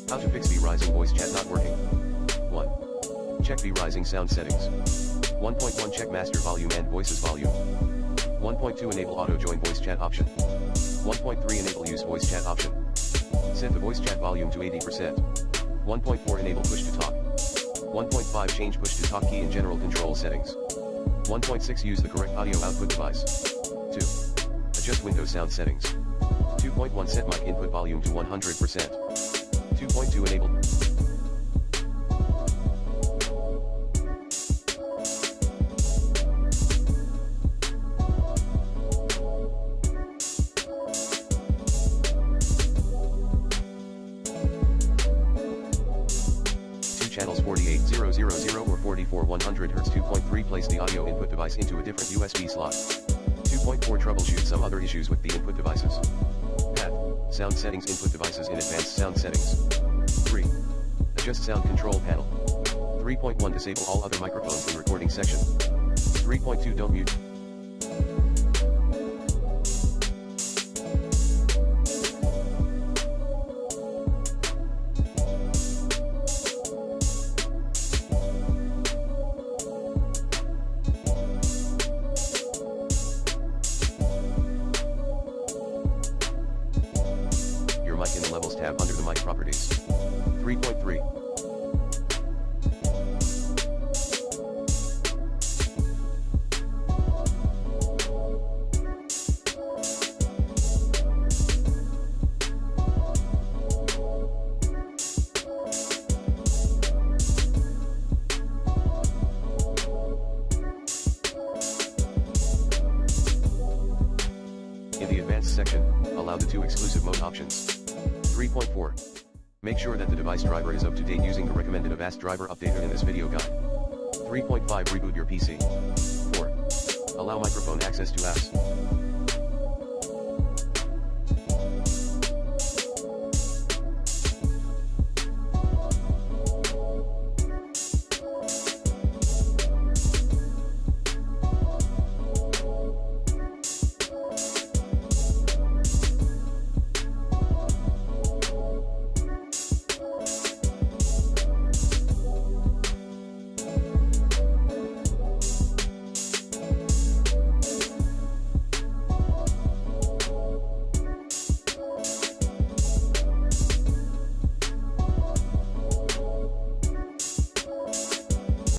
How to fix V-Rising voice chat not working. 1. Check V-Rising sound settings. 1.1 Check master volume and voices volume. 1.2 Enable auto join voice chat option. 1.3 Enable use voice chat option. Set the voice chat volume to 80%. 1.4 Enable push to talk. 1.5 Change push to talk key in general control settings. 1.6 Use the correct audio output device. 2. Adjust Windows sound settings. 2.1 Set mic input volume to 100%. 2.2 Enable. Channels 48000 or 44100 Hz. 2.3 Place the audio input device into a different USB slot. 2.4 Troubleshoot some other issues with the input devices. Path. Sound settings input devices in advanced sound settings. 3. Adjust sound control panel. 3.1 Disable all other microphones in recording section. 3.2 Don't mute. Mic in the Levels tab under the mic properties. 3.3. In the advanced section, allow the 2 exclusive mode options. 3.4. Make sure that the device driver is up to date using the recommended Avast driver updater in this video guide. 3.5 Reboot your PC. 4. Allow microphone access to apps.